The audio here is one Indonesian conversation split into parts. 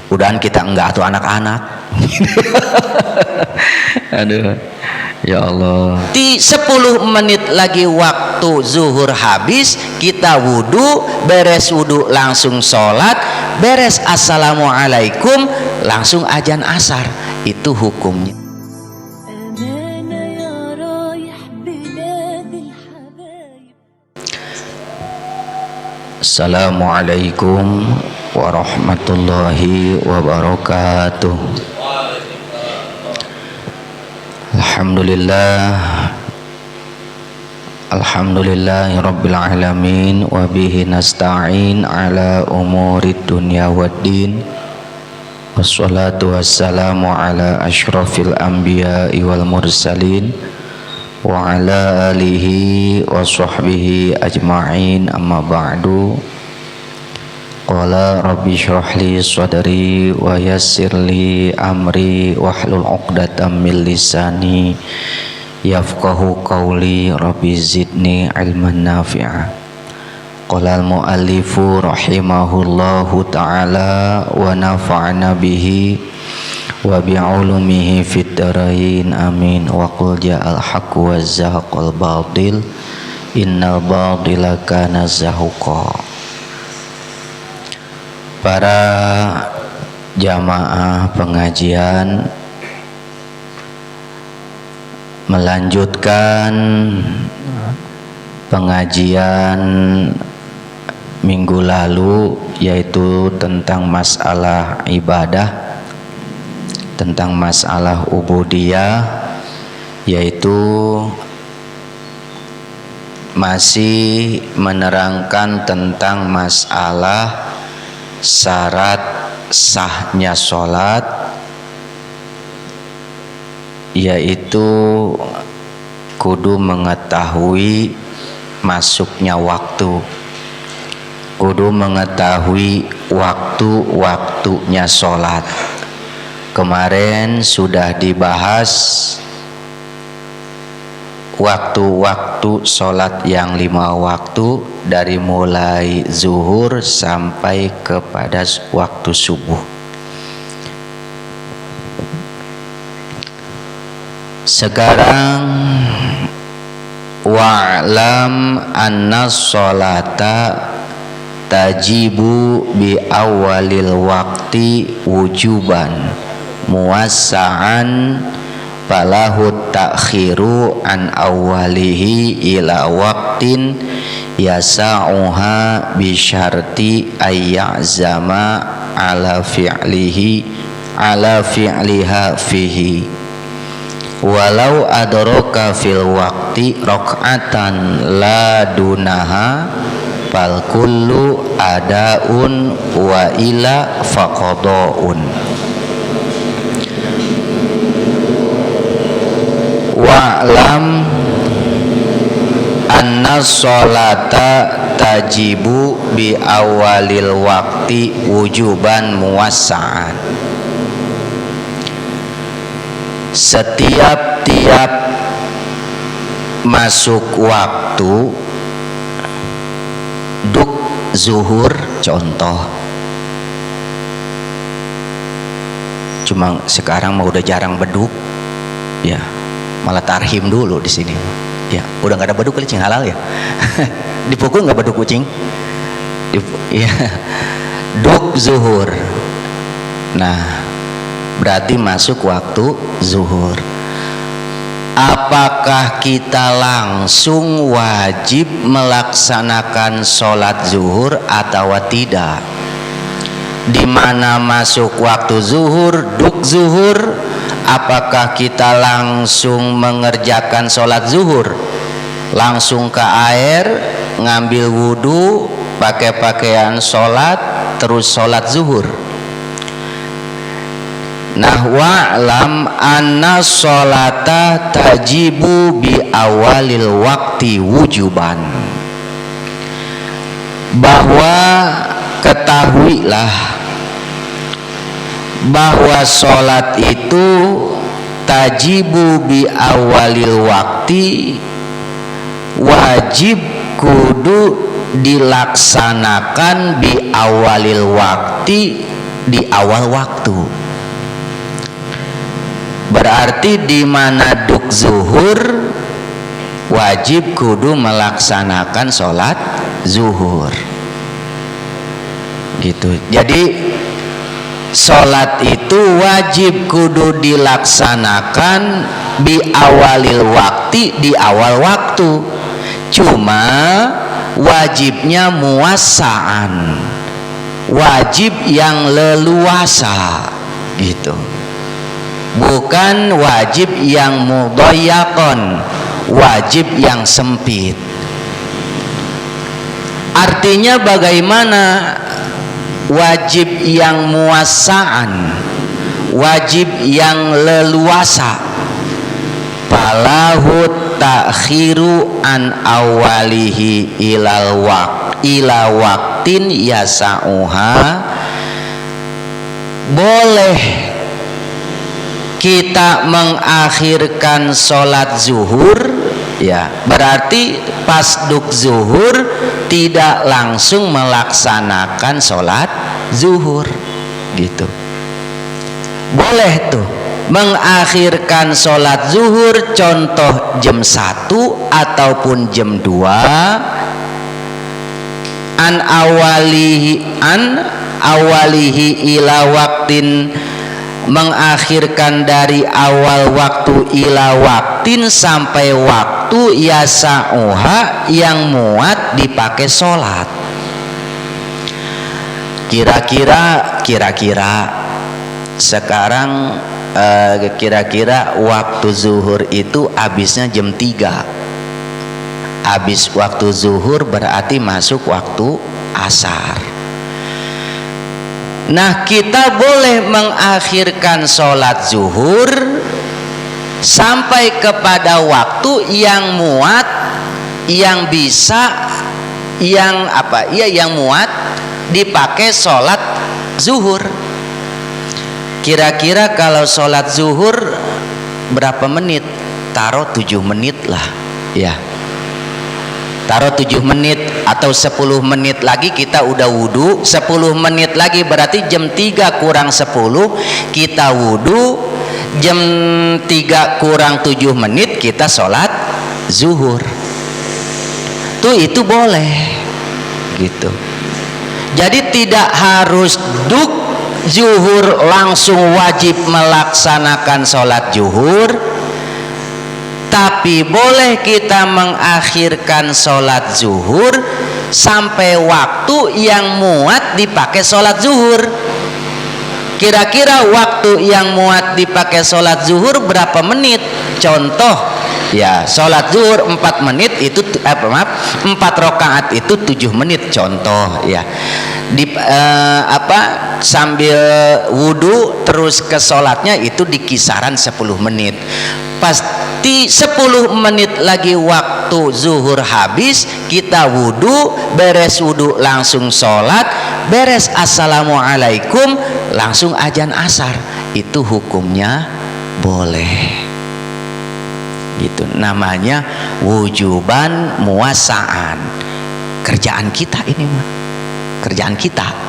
Udahan kita enggak tuh anak-anak. Aduh, ya Allah. Di 10 menit lagi waktu zuhur habis, kita wudhu, beres wudhu langsung sholat, beres assalamualaikum langsung azan asar. Itu hukumnya. Assalamualaikum warahmatullahi wabarakatuh. Alhamdulillahi rabbil alamin, wa bihi nasta'in ala umurid dunya waddin, wassalatu wassalamu ala ashrafil anbiya'i wal mursalin wa ala alihi wa sahbihi ajma'in, amma ba'du. Qala rabbi shrah li sadri wa yassir li amri wahlul 'uqdatam min lisani yafqahu qawli, rabbi zidni ilman nafi'a. Qala al-muallifu rahimahullahu ta'ala wa nafa'ana bihi wa bi'ulumihi fid dharain, amin. Wa qul ja'al haqqu wa zahaqal batil innal batila kana zahuqa. Para jamaah pengajian, melanjutkan pengajian minggu lalu, yaitu tentang masalah ibadah, tentang masalah ubudiyah, yaitu masih menerangkan tentang masalah syarat sahnya sholat, yaitu kudu mengetahui masuknya waktu, kudu mengetahui waktu-waktunya sholat. Kemarin sudah dibahas waktu-waktu sholat yang 5 waktu, dari mulai zuhur sampai kepada waktu subuh. Sekarang wa'lam anna sholata tajibu bi awalil waqti wujuban muwassa'an falahu ta'khiru an awalihi ila waqtin yasa'uha bi syarti ayya'zama ala fi'liha fihi, walau adraka fil waqti rak'atan la dunaha fal kullu adaun wa ila faqadaun. Wa'lam anna sholata tajibu bi awalil waqti wujuban muwassa'an. Setiap masuk waktu, duk zuhur contoh, cuma sekarang mah udah jarang beduk ya, malah tarhim dulu di sini ya, udah nggak ada beduk kali, cing halal ya. Dipukul nggak beduk kucing ya. Duk zuhur, nah berarti masuk waktu zuhur. Apakah kita langsung wajib melaksanakan sholat zuhur atau tidak? Di mana masuk waktu zuhur, duk zuhur, apakah kita langsung mengerjakan sholat zuhur, langsung ke air, ngambil wudhu, pakai pakaian sholat, terus sholat zuhur? Nah, wa'lam anna sholata tajibu bi awalil waqti wujuban, bahwa ketahuilah bahwa sholat itu tajibu bi awalil waqti, wajib kudu dilaksanakan bi awalil waqti, di awal waktu. Berarti di mana duk zuhur wajib kudu melaksanakan sholat zuhur gitu. Jadi sholat itu wajib kudu dilaksanakan di awalil waktu, di awal waktu. Cuma wajibnya muasaan, wajib yang leluasa gitu, bukan wajib yang mudhayyaqan, wajib yang sempit. Artinya bagaimana wajib yang muasaan, wajib yang leluasa? Falahu ta'khiru an awalihi ila waqtin yasa'uha. Boleh kita mengakhirkan sholat zuhur, ya berarti pas duk zuhur tidak langsung melaksanakan sholat zuhur gitu. Boleh tuh mengakhirkan sholat zuhur, contoh jam 1 ataupun jam 2, an awalihi ila waktin, mengakhirkan dari awal waktu ila waktin sampai waktu yasa'uha yang muat dipakai sholat. Kira-kira sekarang kira-kira waktu zuhur itu habisnya jam 3. Habis waktu zuhur berarti masuk waktu asar. Nah, kita boleh mengakhirkan sholat zuhur sampai kepada waktu yang muat, yang bisa, yang muat dipakai sholat zuhur. Kira-kira kalau sholat zuhur berapa menit? Taruh 7 menit lah, ya. Taruh 7 menit atau 10 menit lagi kita udah wudhu. 10 menit lagi berarti jam 3 kurang 10 kita wudhu. Jam 3 kurang 7 menit kita sholat zuhur. Itu boleh gitu. Jadi tidak harus duk zuhur langsung wajib melaksanakan sholat zuhur, tapi boleh kita mengakhirkan sholat zuhur sampai waktu yang muat dipakai sholat zuhur. Kira-kira waktu yang muat dipakai sholat zuhur berapa menit? Contoh, ya sholat zuhur 4 menit itu 4 rakaat itu 7 menit contoh, ya. Sambil wudhu terus ke sholatnya itu di kisaran 10 menit. Pasti 10 menit lagi waktu zuhur habis, kita wudhu, beres wudhu langsung sholat, beres assalamualaikum langsung azan asar. Itu hukumnya boleh gitu. Namanya wujuban muasaan. Kerjaan kita ini mah, kerjaan kita.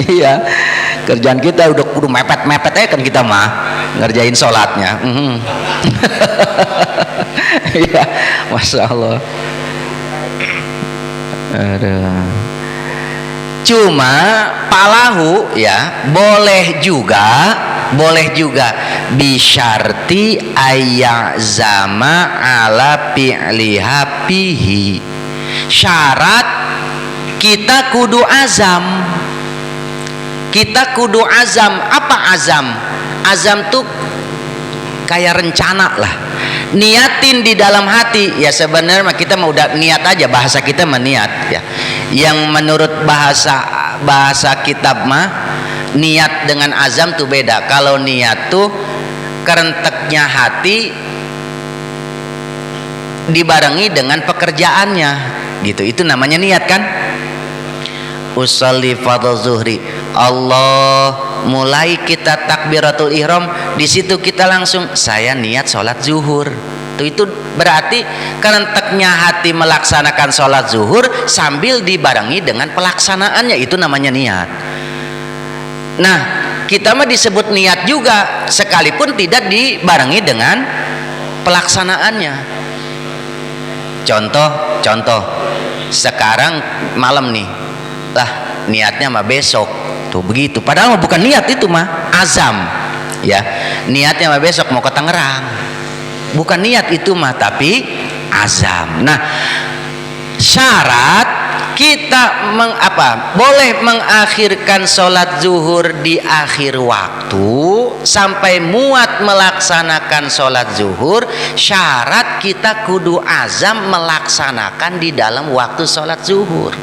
Iya, kerjaan kita udah kudu mepet-mepet aja kan kita mah ngerjain sholatnya. Iya, masya Allah. Cuma palahu ya boleh juga bisyarti ayyazama ala fi'liha fihi. Syarat kita kudu azam. Kita kudu azam. Apa azam? Azam tuh kayak rencana lah. Niatin di dalam hati. Ya sebenarnya kita mau udah niat aja, bahasa kita meniat ya. Yang menurut bahasa kitab mah niat dengan azam tuh beda. Kalau niat tuh kerenteknya hati dibarengi dengan pekerjaannya gitu. Itu namanya niat kan? Usolli fardhu zuhri, Allah, mulai kita takbiratul ihram, di situ kita langsung saya niat sholat zuhur. Itu Itu berarti kerenteknya hati melaksanakan sholat zuhur sambil dibarengi dengan pelaksanaannya, itu namanya niat. Nah, kita mah disebut niat juga sekalipun tidak dibarengi dengan pelaksanaannya. Contoh sekarang malam nih, lah niatnya mah besok tuh begitu, padahal bukan niat, itu mah azam ya. Niatnya mah besok mau ke Tangerang, bukan niat itu mah, tapi azam. Nah, syarat kita boleh mengakhirkan sholat zuhur di akhir waktu sampai muat melaksanakan sholat zuhur, syarat kita kudu azam melaksanakan di dalam waktu sholat zuhur.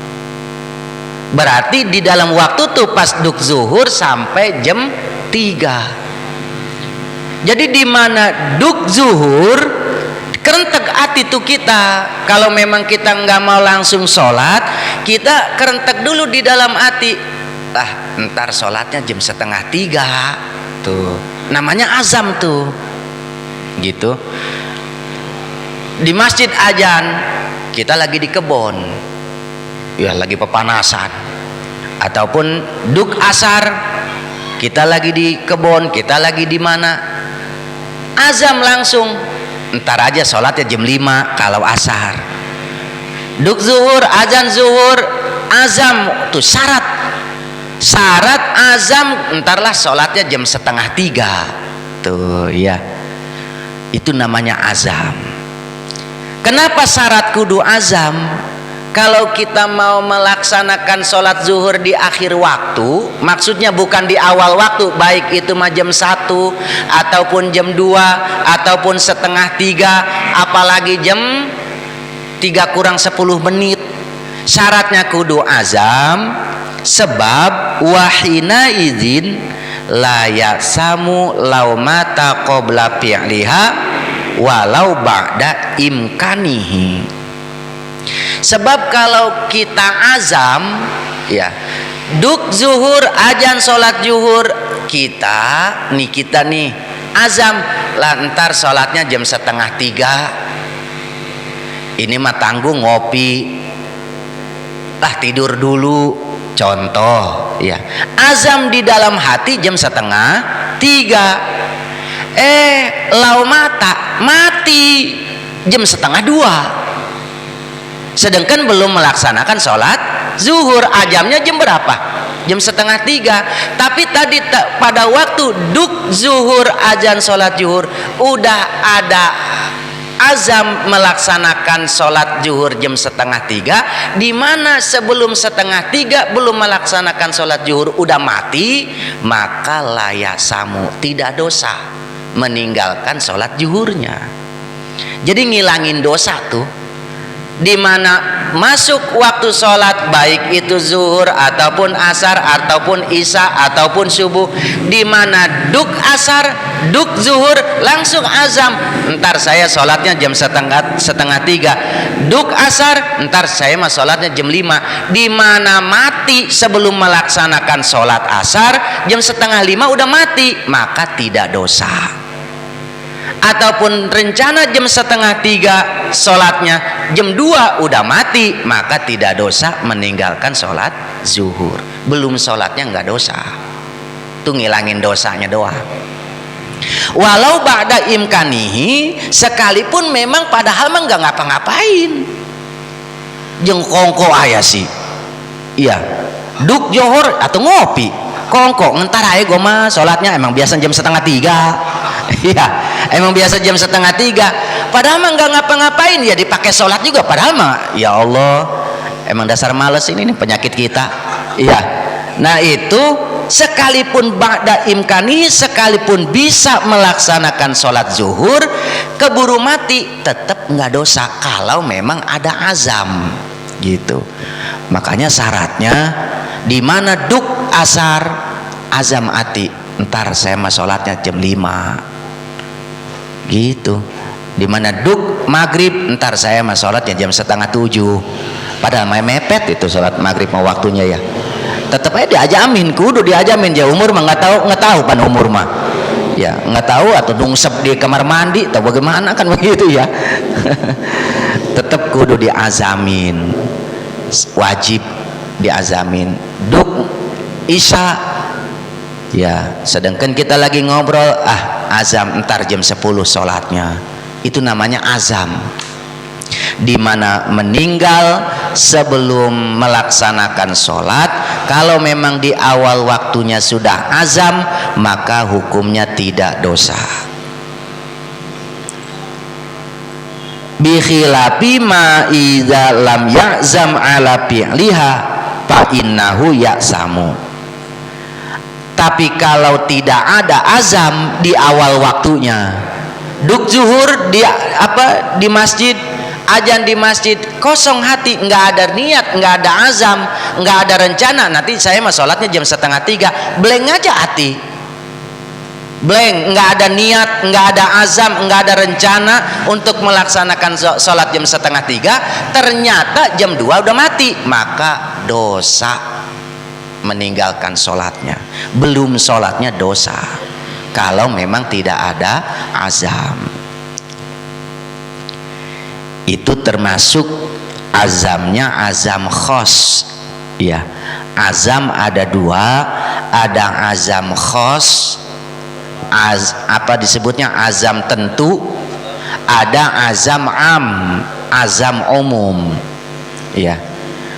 Berarti di dalam waktu tuh pas duk zuhur sampai jam 3. Jadi di mana duk zuhur kerentek hati tuh kita. Kalau memang kita nggak mau langsung sholat, kita kerentek dulu di dalam hati, ntar sholatnya jam 2:30 tuh, namanya azam tuh gitu. Di masjid azan, kita lagi di kebon ya, lagi pepanasan, ataupun duk asar, kita lagi di kebon, kita lagi di mana, azam langsung, ntar aja sholatnya jam 5 kalau asar. Duk zuhur, azan zuhur, azam tuh syarat azam, entarlah sholatnya jam 2:30 tuh ya, itu namanya azam. Kenapa syarat kudu azam? Kalau kita mau melaksanakan sholat zuhur di akhir waktu, maksudnya bukan di awal waktu, baik itu mah jam 1 ataupun jam 2 ataupun 2:30, apalagi jam 3:10, syaratnya kudu azam. Sebab wahina izin la yasamu laumata qabla fi'liha walau ba'da imkanihi. Sebab kalau kita azam ya, duk zuhur, azan sholat zuhur, kita nih azam lah, ntar sholatnya jam 2:30, ini mah tanggung ngopi lah, tidur dulu, contoh ya. Azam di dalam hati jam 2:30, lau mati jam 1:30, sedangkan belum melaksanakan sholat zuhur. Ajamnya jam berapa? Jam 2:30. Tapi tadi pada waktu duk zuhur, azan sholat zuhur, udah ada azam melaksanakan sholat zuhur jam 2:30, di mana sebelum 2:30 belum melaksanakan sholat zuhur udah mati, maka layak samu, tidak dosa meninggalkan sholat zuhurnya. Jadi ngilangin dosa tuh, di mana masuk waktu sholat, baik itu zuhur ataupun asar ataupun isya ataupun subuh, di mana duk asar, duk zuhur langsung azam, ntar saya sholatnya jam 2:30, duk asar, ntar saya mah sholatnya jam 5, di mana mati sebelum melaksanakan sholat asar jam 4:30 udah mati, maka tidak dosa. Ataupun rencana jam 2:30 sholatnya, jam 2 udah mati, maka tidak dosa meninggalkan sholat zuhur. Belum sholatnya nggak dosa, tuh ngilangin dosanya doang. Walau ba'da imkanihi, sekalipun memang padahal mah nggak ngapa-ngapain, jeung kongko aya sih iya, duk johor atau ngopi kongko, ntar aja gue mah sholatnya emang biasa jam 2:30. Iya, emang biasa jam 2:30, padahal mah nggak ngapa-ngapain ya, dipakai sholat juga, padahal mah ya Allah emang dasar males ini nih penyakit kita. Iya, nah itu sekalipun ba'da imkani, sekalipun bisa melaksanakan sholat zuhur, keburu mati tetap nggak dosa kalau memang ada azam gitu. Makanya syaratnya di mana duk asar azam ati, ntar saya mah sholatnya jam 5 gitu. Dimana duk maghrib, ntar saya mah sholatnya jam 6:30, padahal mepet itu sholat maghrib mau waktunya ya, tetap aja diajamin, kudu diajamin. Ya umur mah nggak tahu pan umur mah ya nggak tahu atau nungsep di kamar mandi atau bagaimana kan begitu ya. Tetap kudu diazamin, wajib diazamin. Duk isya ya, sedangkan kita lagi ngobrol, azam ntar jam 10 sholatnya, itu namanya azam, dimana meninggal sebelum melaksanakan sholat. Kalau memang di awal waktunya sudah azam, maka hukumnya tidak dosa. Bi khilafi ma idza lam ya'zam ala fi'liha fa innahu ya'samu. Tapi kalau tidak ada azam di awal waktunya, duk zuhur di masjid, ajan di masjid, kosong hati, nggak ada niat, nggak ada azam, nggak ada rencana, nanti saya mah sholatnya jam 2:30, blank aja hati, blank, nggak ada niat, nggak ada azam, nggak ada rencana untuk melaksanakan sholat jam 2:30, ternyata jam 2 udah mati, maka dosa meninggalkan sholatnya. Belum sholatnya dosa kalau memang tidak ada azam. Itu termasuk azamnya azam khos ya. Azam ada dua, ada azam khos, apa disebutnya azam tentu, ada azam am, azam umum ya.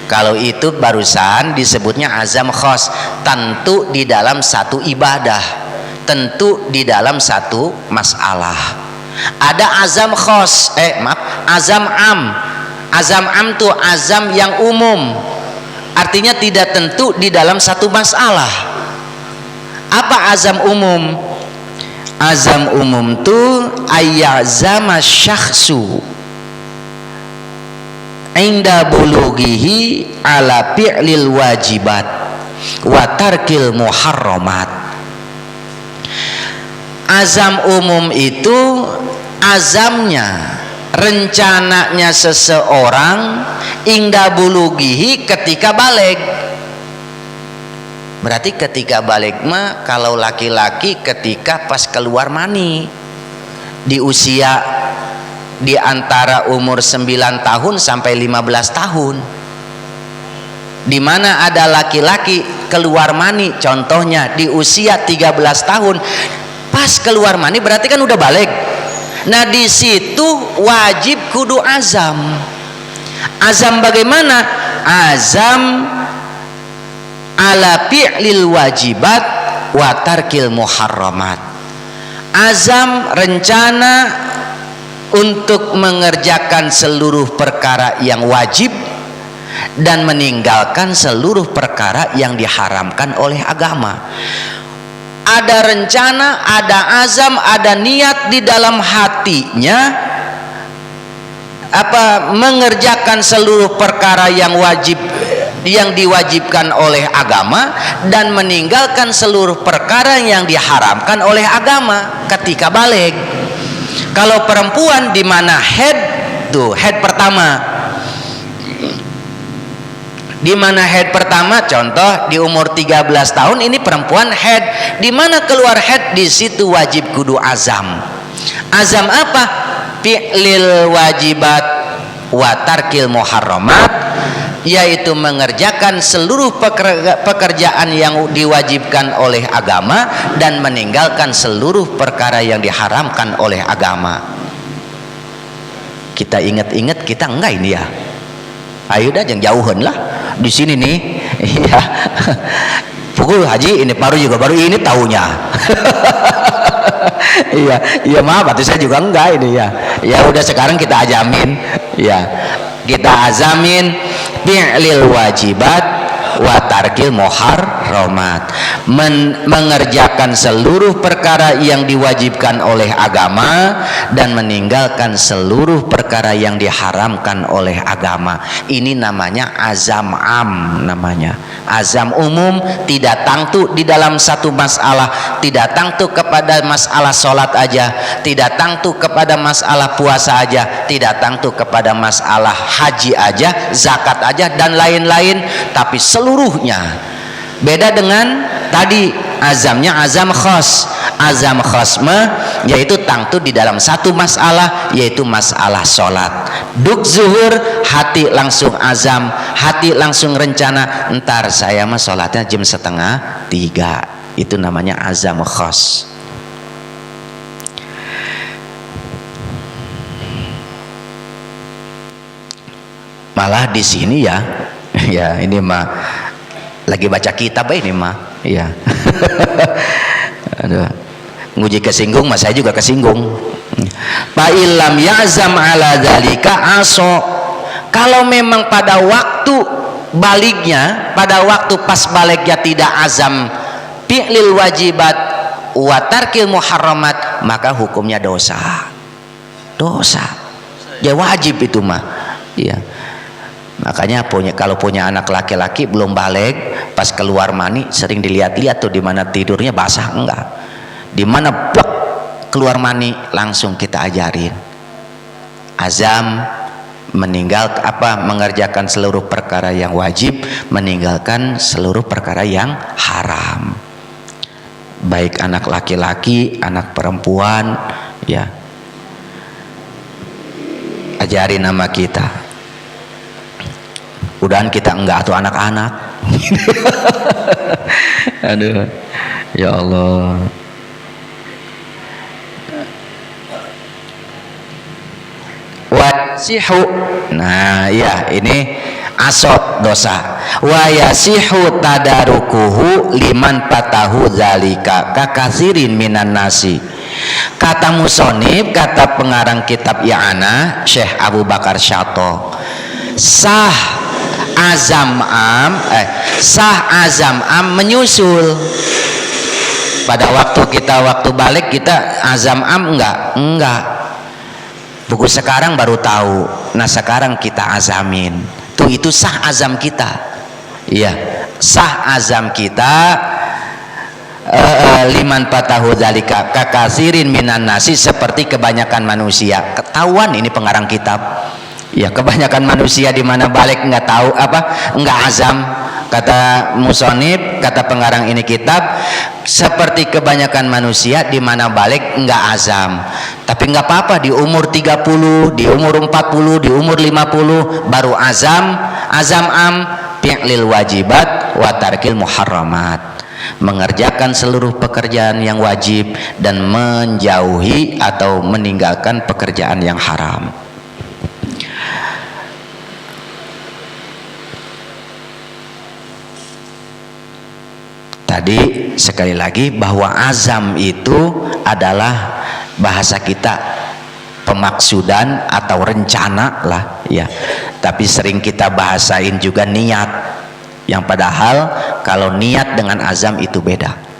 Kalau itu barusan disebutnya azam khos, tentu di dalam satu ibadah, tentu di dalam satu masalah. Ada azam khos, azam am. Azam am tuh azam yang umum, artinya tidak tentu di dalam satu masalah. Apa azam umum? Azam umum tuh ayyazama syakhsu inda bulughihi ala fi'lil wajibat wa tarkil muharramat. Azam umum itu azamnya, rencananya seseorang inda bulughihi ketika balik. Berarti ketika balik mah kalau laki-laki ketika pas keluar mani, di usia di antara umur 9 tahun sampai 15 tahun. Di mana ada laki-laki keluar mani, contohnya di usia 13 tahun, pas keluar mani berarti kan udah balik. Nah di situ wajib kudu azam. Azam bagaimana? Azam ala fi'lil wajibat wa tarkil muharramat. Azam rencana untuk mengerjakan seluruh perkara yang wajib dan meninggalkan seluruh perkara yang diharamkan oleh agama. Ada rencana, ada azam, ada niat di dalam hatinya, mengerjakan seluruh perkara yang wajib, yang diwajibkan oleh agama, dan meninggalkan seluruh perkara yang diharamkan oleh agama ketika balik. Kalau perempuan di mana head tuh, head pertama, di mana head pertama, contoh di umur 13 tahun ini perempuan head, di mana keluar head, di situ wajib kudu azam. Azam apa? Fi'lil wajibat wa tarkil muharramat, yaitu mengerjakan seluruh pekerjaan yang diwajibkan oleh agama dan meninggalkan seluruh perkara yang diharamkan oleh agama. Kita ingat-ingat, kita enggak ini ya. Ayo dah jangan jauhan lah. Di sini nih, iya. Pukul haji ini baru ini tahunya. Iya maaf, berarti saya juga enggak ini ya. Ya udah sekarang kita ajamin, ya. Kita azamin fi'lil wajibat wa tarkil muharramat, mengerjakan seluruh perkara yang diwajibkan oleh agama dan meninggalkan seluruh perkara yang diharamkan oleh agama. Ini namanya azam am, namanya azam umum, tidak tangtu di dalam satu masalah, tidak tangtu kepada masalah sholat aja, tidak tangtu kepada masalah puasa aja, tidak tangtu kepada masalah haji aja, zakat aja, dan lain-lain, tapi seluruhnya. Beda dengan tadi azamnya azam khas. azam khasma yaitu tangtu di dalam satu masalah, yaitu masalah sholat. Duk zuhur hati langsung azam, hati langsung rencana, entar saya mah sholatnya jam 2:30, itu namanya azam khas. Malah di sini ya ya ini mah lagi baca kitab ini mah ya. Aduh, nguji kesinggung mas, saya juga kesinggung. Fa illam ya'zam ala dzalika aso, kalau memang pada waktu baliknya, pada waktu pas baliknya tidak azam fi'lil wajibat wa tarkil muharramat, maka hukumnya dosa. Ya wajib itu mah. Iya. Makanya kalau punya anak laki-laki belum balik, pas keluar mani sering dilihat-lihat tuh di mana tidurnya basah enggak, di mana plek keluar mani langsung kita ajarin azam, mengerjakan seluruh perkara yang wajib, meninggalkan seluruh perkara yang haram, baik anak laki-laki, anak perempuan, ya ajarin nama kita. Udahan kita enggak atau anak-anak. Aduh, ya Allah. Wasihu, nah ya ini asot dosa. Wa yasihu tadarukuhu liman patahu zalika kakasirin minan nasi. Kata musonib, kata pengarang kitab I'anah Syekh Abu Bakar Syato, sah azam am menyusul pada waktu balik kita azam am enggak buku sekarang baru tahu, nah sekarang kita azamin tuh, itu sah azam kita, iya sah azam kita. Liman patahu dzalika kakasirin minan nasi, seperti kebanyakan manusia. Ketahuan ini pengarang kitab ya, kebanyakan manusia di mana balik nggak tahu nggak azam. Kata musonib, kata pengarang ini kitab, seperti kebanyakan manusia di mana balik nggak azam. Tapi nggak apa-apa, di umur 30, di umur 40, di umur 50 baru azam am fi'lil wajibat wa tarkil muharramat, mengerjakan seluruh pekerjaan yang wajib dan menjauhi atau meninggalkan pekerjaan yang haram. Tadi sekali lagi bahwa azam itu adalah bahasa kita pemaksudan atau rencana lah ya, tapi sering kita bahasain juga niat, yang padahal kalau niat dengan azam itu beda.